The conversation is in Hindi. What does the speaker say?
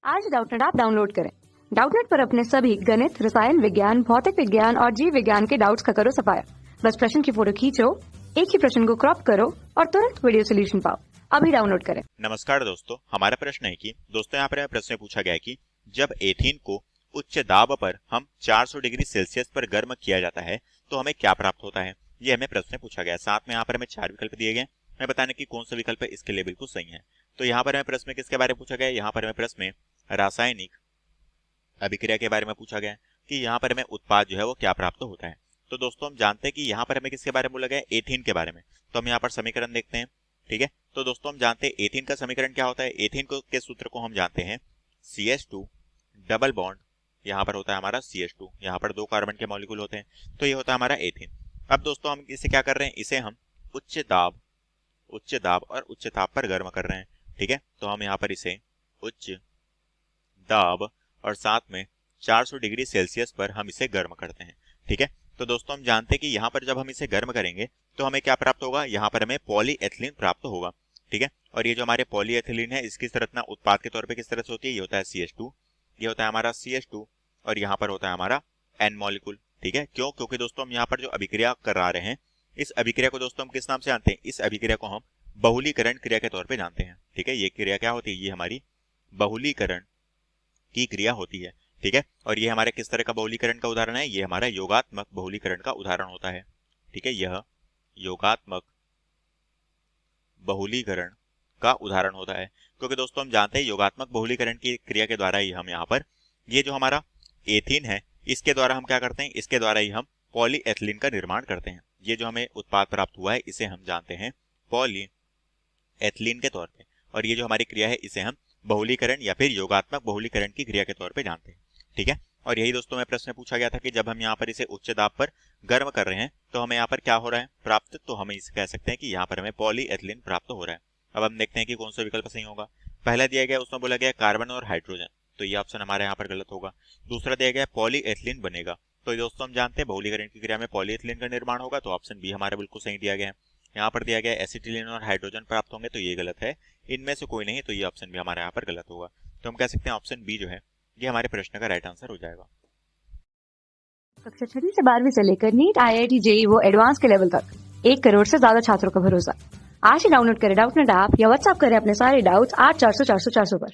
आज डाउटनेट ऐप डाउनलोड करें। डाउटनेट पर अपने सभी गणित, रसायन विज्ञान, भौतिक विज्ञान और जीव विज्ञान के डाउट्स का करो सफाया। बस प्रश्न की फोटो खींचो, एक ही प्रश्न को क्रॉप करो और तुरंत वीडियो सोल्यूशन पाओ। अभी डाउनलोड करें। नमस्कार दोस्तों, हमारा प्रश्न है कि दोस्तों यहाँ पर प्रश्न पूछा गया है कि जब एथीन को उच्च दाब पर हम 400 डिग्री सेल्सियस पर गर्म किया जाता है तो हमें क्या प्राप्त होता है। ये हमें प्रश्न पूछा गया है। साथ में यहाँ पर हमें 4 विकल्प दिए गए, हमें बताने की कौन सा विकल्प है इसके लिए बिल्कुल सही है। तो यहाँ पर हमें प्रश्न किसके बारे में पूछा गया है, यहाँ पर हमें प्रश्न रासायनिक अभिक्रिया के बारे में पूछा गया है कि यहाँ पर हमें उत्पाद जो है वो क्या प्राप्त होता है। तो दोस्तों हम जानते हैं कि यहाँ पर हमें किसके बारे में बोला गया है, एथीन के बारे में। तो हम यहाँ पर समीकरण देखते हैं। ठीक है, तो दोस्तों हम जानते हैं एथीन का समीकरण क्या होता है। एथीन के सूत्र को हम जानते हैं CH2 डबल बॉन्ड, यहाँ पर होता है हमारा CH2, यहाँ पर 2 कार्बन के मॉलिक्यूल होते हैं, तो ये होता है हमारा एथीन। अब दोस्तों हम इसे क्या कर रहे हैं, इसे हम उच्च दाब और उच्च ताप पर गर्म कर रहे हैं। ठीक है, तो हम यहाँ पर इसे उच्च दाब और साथ में 400 डिग्री सेल्सियस पर हम इसे गर्म करते हैं। ठीक है, तो दोस्तों हम जानते हैं कि यहाँ पर जब हम इसे गर्म करेंगे तो हमें क्या प्राप्त होगा, यहाँ पर हमें पॉलीएथिलीन प्राप्त होगा। ठीक है, और ये जो हमारे पॉलीएथिलीन है इसकी संरचना उत्पाद के तौर पे किस तरह से होती है, ये होता है CH2, ये होता है हमारा CH2 और यहाँ पर होता है हमारा N मॉलिक्यूल। ठीक है, क्यों, क्योंकि दोस्तों हम यहाँ पर जो अभिक्रिया करा रहे हैं इस अभिक्रिया को दोस्तों हम किस नाम से जानते हैं, इस अभिक्रिया को हम बहुलीकरण क्रिया के तौर पर जानते हैं। ठीक है, ये क्रिया क्या होती है, ये हमारी बहुलीकरण की क्रिया होती है। ठीक है, और ये हमारे किस तरह का बहुलीकरण का उदाहरण है, ये हमारा योगात्मक बहुलीकरण का उदाहरण होता है। ठीक है, यह योगात्मक बहुलीकरण का उदाहरण होता है, क्योंकि दोस्तों हम जानते हैं योगात्मक बहुलीकरण की क्रिया के द्वारा ही हम यहाँ पर ये जो हमारा एथीन है इसके द्वारा हम क्या करते हैं, इसके द्वारा ही हम पॉलीएथिलीन का निर्माण करते हैं। ये जो हमें उत्पाद प्राप्त हुआ है इसे हम जानते हैं पॉलीएथिलीन के तौर पे, और ये जो हमारी क्रिया है इसे हम बहुलीकरण या फिर योगात्मक बहुलीकरण की क्रिया के तौर पे जानते हैं। ठीक है, और यही दोस्तों में प्रश्न पूछा गया था कि जब हम यहाँ पर इसे उच्च दाब पर गर्म कर रहे हैं तो हमें यहाँ पर क्या हो रहा है प्राप्त, तो हम इसे कह सकते हैं कि यहाँ पर हमें पॉलीएथिलीन प्राप्त हो रहा है। अब हम देखते हैं कि कौन सा विकल्प सही होगा। पहला दिया गया उसमें बोला गया कार्बन और हाइड्रोजन, तो ये ऑप्शन हमारे यहाँ पर गलत होगा। दूसरा दिया गया पॉलीएथिलीन बनेगा, तो दोस्तों हम जानते हैं बहुलीकरण की क्रिया में पॉलीएथिलीन का निर्माण होगा, तो ऑप्शन बी हमारा बिल्कुल सही दिया गया है। यहाँ पर दिया गया एसिटिलीन और हाइड्रोजन प्राप्त होंगे, तो ये गलत है, इनमें से कोई नहीं, तो ये ऑप्शन भी हमारे यहाँ पर गलत होगा। तो हम कह सकते हैं ऑप्शन बी जो है ये हमारे प्रश्न का राइट आंसर हो जाएगा। कक्षा 6 से 12वीं से लेकर नीट, IIT, JEE वो एडवांस के लेवल तक 1 करोड़ से ज्यादा छात्रों का भरोसा। आज ही डाउनलोड करें डाउटनेट ऐप या व्हाट्सएप करें अपने सारे डाउट्स 8400 400 400 पर।